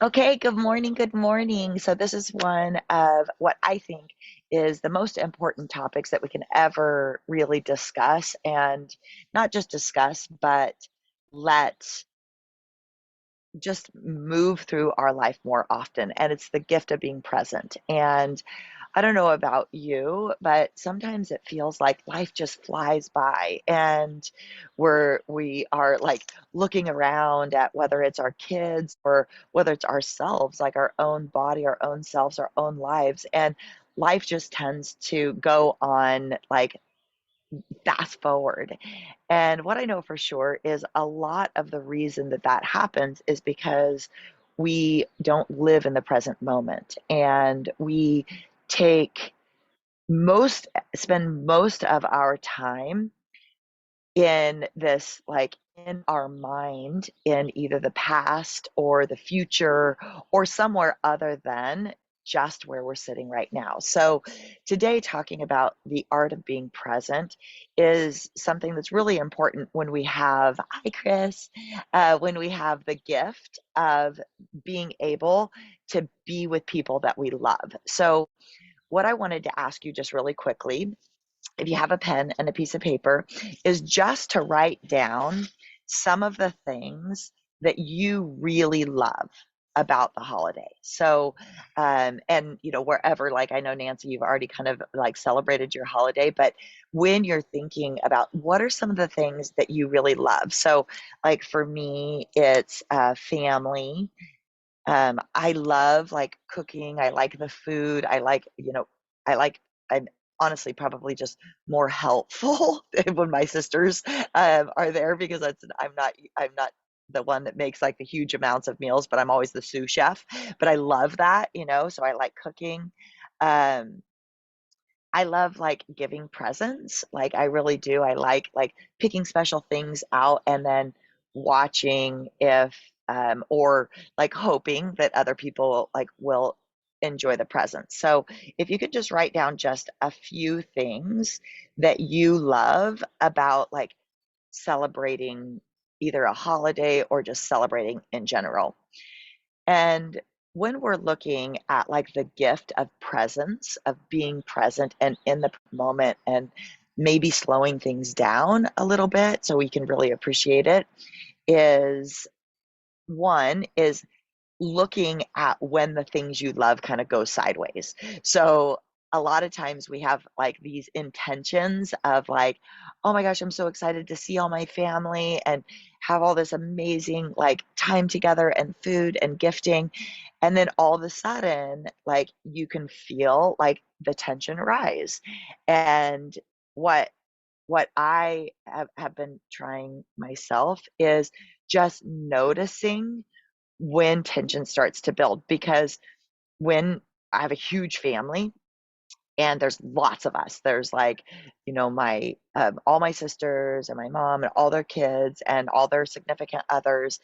Okay, good morning. Good morning. So, this is one of what I think is the most important topics that we can ever really discuss, and not just discuss, but let just move through our life more often. And it's the gift of being present. And I don't know about you, but sometimes it feels like life just flies by and we are like looking around at whether it's our kids or whether it's ourselves, like our own body, our own selves, our own lives. And life just tends to go on like fast forward. And what I know for sure is a lot of the reason that that happens is because we don't live in the present moment and we take most spend most of our time in this like in our mind in either the past or the future or somewhere other than just where we're sitting right now. So today talking about the art of being present is something that's really important when we have, hi Chris, when we have the gift of being able to be with people that we love. So what I wanted to ask you just really quickly, if you have a pen and a piece of paper, is just to write down some of the things that you really love about the holiday. So, and wherever, like I know Nancy, you've already kind of like celebrated your holiday, but when you're thinking about what are some of the things that you really love? So, like for me, it's family. I love like cooking. I like the food. I like, I'm honestly probably just more helpful when my sisters are there because I'm not the one that makes like the huge amounts of meals, but I'm always the sous chef. But I love that. So I like cooking. Um, I love like giving presents. Like I really do. I like picking special things out and then watching if or like hoping that other people like will enjoy the presents. So if you could just write down just a few things that you love about like celebrating either a holiday or just celebrating in general. And when we're looking at like the gift of presence, of being present and in the moment and maybe slowing things down a little bit so we can really appreciate it, is one is looking at when the things you love kind of go sideways. So a lot of times we have like these intentions of like, oh my gosh, I'm so excited to see all my family and have all this amazing like time together and food and gifting. And then all of a sudden, like you can feel like the tension rise. And what what I have been trying myself is just noticing when tension starts to build because when I have a huge family and there's lots of us. There's like, my all my sisters and my mom and all their kids and all their significant others.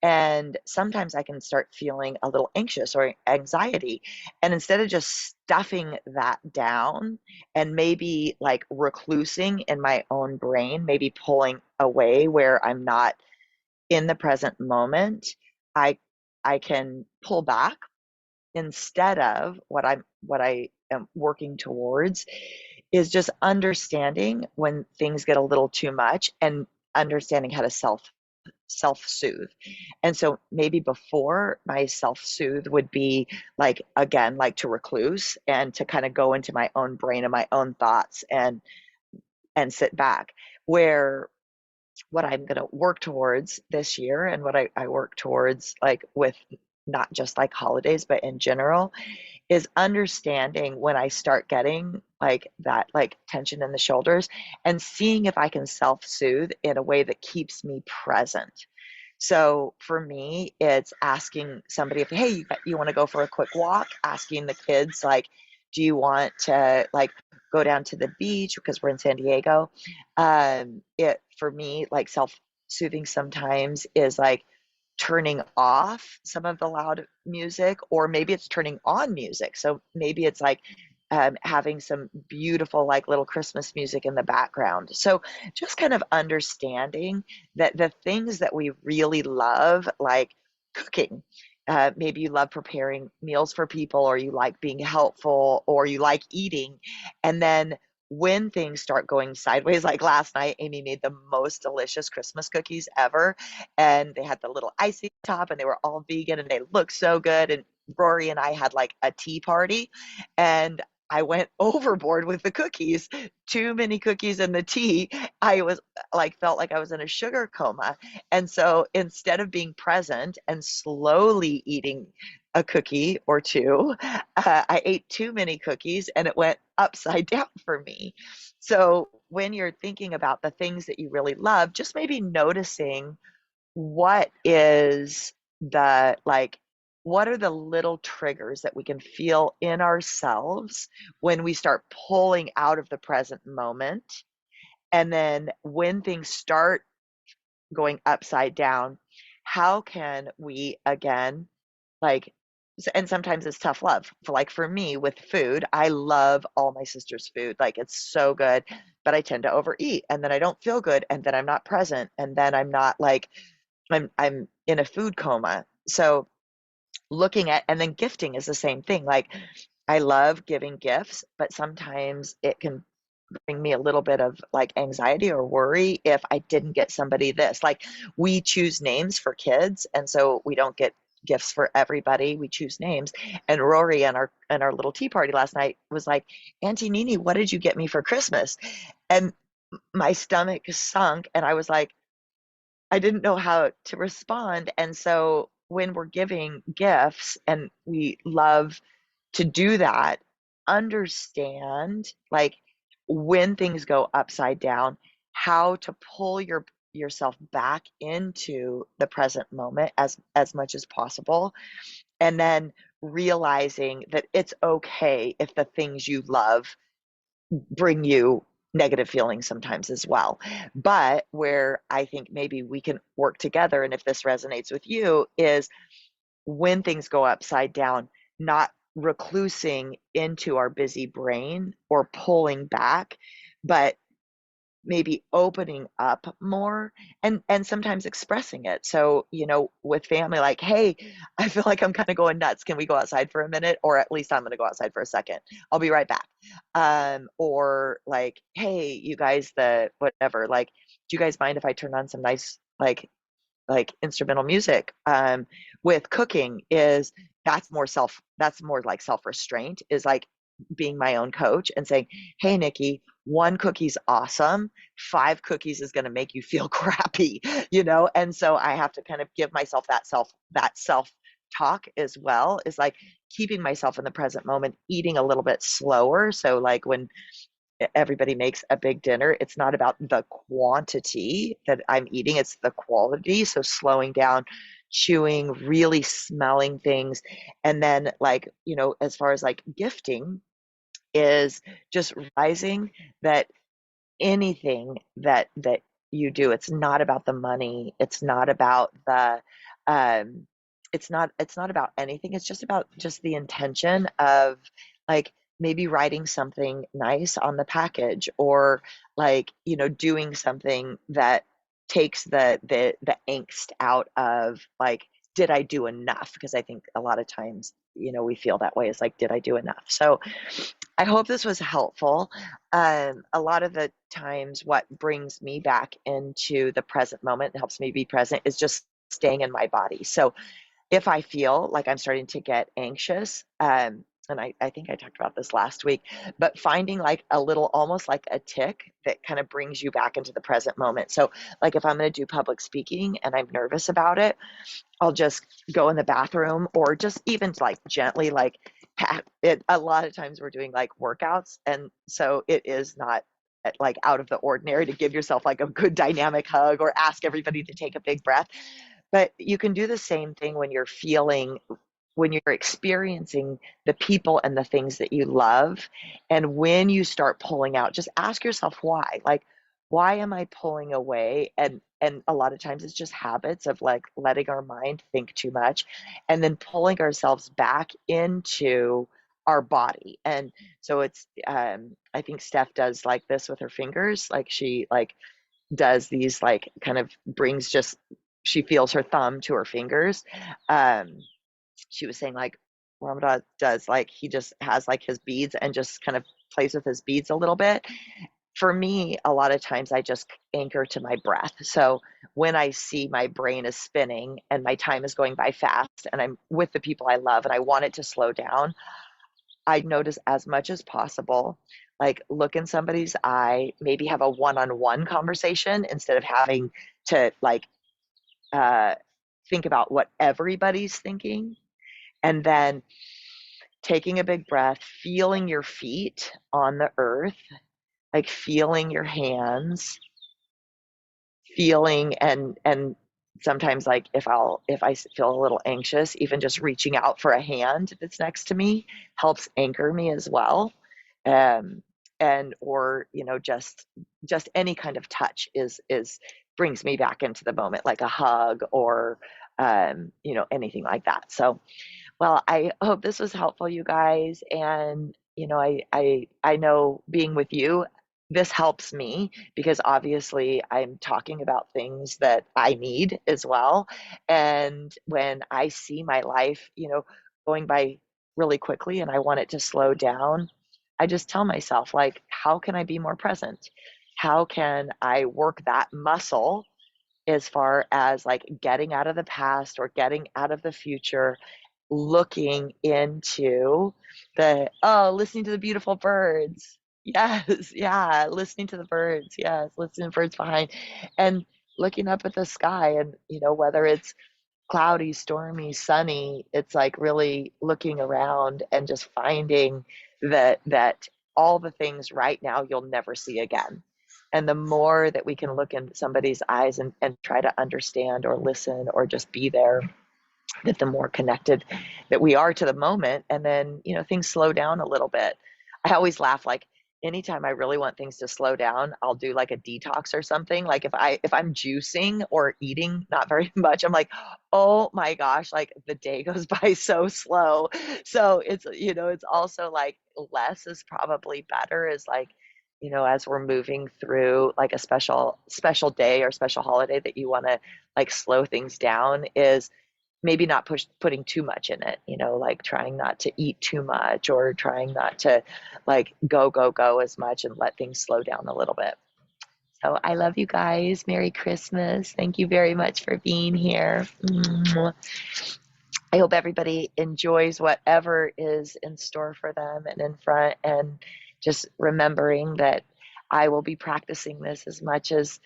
And sometimes I can start feeling a little anxious or anxiety. And instead of just stuffing that down and maybe like reclusing in my own brain, maybe pulling away where I'm not in the present moment, I I can pull back instead of what I am working towards is just understanding when things get a little too much and understanding how to self-soothe. And so maybe before my self-soothe would be like again like to recluse and to kind of go into my own brain and my own thoughts and sit back where what I'm going to work towards this year and what I work towards like with not just like holidays but in general is understanding when I start getting like that like tension in the shoulders and seeing if I can self-soothe in a way that keeps me present. So for me, it's asking somebody if, hey, you want to go for a quick walk? Asking the kids, like, do you want to like go down to the beach because we're in San Diego? It for me, like self-soothing sometimes is like turning off some of the loud music, or maybe it's turning on music. So maybe it's like having some beautiful, like little Christmas music in the background. So just kind of understanding that the things that we really love, like cooking, maybe you love preparing meals for people, or you like being helpful, or you like eating. And then when things start going sideways, like last night, Amy made the most delicious Christmas cookies ever. And they had the little icing top, and they were all vegan, and they looked so good. And Rory and I had like a tea party, and I went overboard with the cookies, too many cookies in the tea. I was like, felt like I was in a sugar coma. And so instead of being present and slowly eating a cookie or two, I ate too many cookies and it went upside down for me. So when you're thinking about the things that you really love, just maybe noticing what is the like, what are the little triggers that we can feel in ourselves when we start pulling out of the present moment? And then when things start going upside down, how can we again, like, and sometimes it's tough love. For like for me with food, I love all my sister's food. Like it's so good, but I tend to overeat and then I don't feel good and then I'm not present and then I'm not like I'm in a food coma. So looking at, and then gifting is the same thing. Like I love giving gifts, but sometimes it can bring me a little bit of like anxiety or worry if I didn't get somebody this. Like we choose names for kids, and so we don't get gifts for everybody. We choose names. And Rory and our little tea party last night was like, Auntie Nini, what did you get me for Christmas? And my stomach sunk, and I was like, I didn't know how to respond. And so when we're giving gifts, and we love to do that, understand like when things go upside down, how to pull yourself back into the present moment as much as possible, and then realizing that it's okay if the things you love bring you negative feelings sometimes as well. But where I think maybe we can work together, and if this resonates with you, is when things go upside down, not reclusing into our busy brain or pulling back, but maybe opening up more, and sometimes expressing it. So, with family, like, hey, I feel like I'm kind of going nuts. Can we go outside for a minute? Or at least I'm going to go outside for a second. I'll be right back. Or like, hey, you guys, the whatever, like, do you guys mind if I turn on some nice like instrumental music? With cooking, is that's more like self-restraint, is like being my own coach and saying, hey Nikki, one cookie's awesome, five cookies is going to make you feel crappy, and so I have to kind of give myself that self talk as well, is like keeping myself in the present moment, eating a little bit slower. So like when everybody makes a big dinner, it's not about the quantity that I'm eating, it's the quality. So slowing down, chewing, really smelling things. And then, like, as far as like gifting, is just realizing that anything that you do, it's not about the money, it's not about the um it's not about anything. It's just about just the intention of like maybe writing something nice on the package, or like doing something that takes the angst out of like, did I do enough? Because I think a lot of times we feel that way, is like, did I do enough? So I hope this was helpful. A lot of the times, what brings me back into the present moment and helps me be present is just staying in my body. So if I feel like I'm starting to get anxious, and I think I talked about this last week, but finding like a little, almost like a tick that kind of brings you back into the present moment. So, like if I'm going to do public speaking and I'm nervous about it, I'll just go in the bathroom, or just even like gently like pat it. A lot of times we're doing like workouts, and so it is not like out of the ordinary to give yourself like a good dynamic hug or ask everybody to take a big breath. But you can do the same thing when you're experiencing the people and the things that you love. And when you start pulling out, just ask yourself why. Like, why am I pulling away? And a lot of times it's just habits of like letting our mind think too much, and then pulling ourselves back into our body. And so it's I think Steph does like this with her fingers. Like she like does these like kind of brings just, she feels her thumb to her fingers. she was saying like Ramadan does, like he just has like his beads and just kind of plays with his beads a little bit. For me, a lot of times I just anchor to my breath. So when I see my brain is spinning and my time is going by fast and I'm with the people I love and I want it to slow down, I notice as much as possible, like look in somebody's eye, maybe have a one-on-one conversation instead of having to like uh, think about what everybody's thinking. And then taking a big breath, feeling your feet on the earth, like feeling your hands, feeling and sometimes like if I feel a little anxious, even just reaching out for a hand that's next to me helps anchor me as well. Um, and or just any kind of touch is brings me back into the moment, like a hug or anything like that. So well, I hope this was helpful, you guys. And I know being with you, this helps me because obviously I'm talking about things that I need as well. And when I see my life, going by really quickly and I want it to slow down, I just tell myself, like, how can I be more present? How can I work that muscle as far as like getting out of the past or getting out of the future, looking into listening to the beautiful birds. Yes, yeah, listening to the birds. Yes, listening to birds behind and looking up at the sky and whether it's cloudy, stormy, sunny, it's like really looking around and just finding that all the things right now you'll never see again. And the more that we can look in somebody's eyes and try to understand or listen or just be there, that the more connected that we are to the moment. And then things slow down a little bit. I always laugh, like anytime I really want things to slow down, I'll do like a detox or something. Like if I'm juicing or eating not very much, I'm like, oh my gosh, like the day goes by so slow. So it's also like less is probably better, is like as we're moving through like a special day or special holiday that you want to like slow things down, is maybe not putting too much in it, like trying not to eat too much or trying not to like go as much and let things slow down a little bit. So I love you guys. Merry Christmas. Thank you very much for being here. I hope everybody enjoys whatever is in store for them and in front, and just remembering that I will be practicing this as much as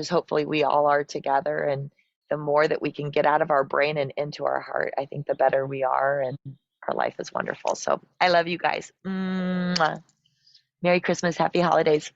hopefully we all are together. And the more that we can get out of our brain and into our heart, I think the better we are, and our life is wonderful. So I love you guys. Merry Christmas, happy holidays.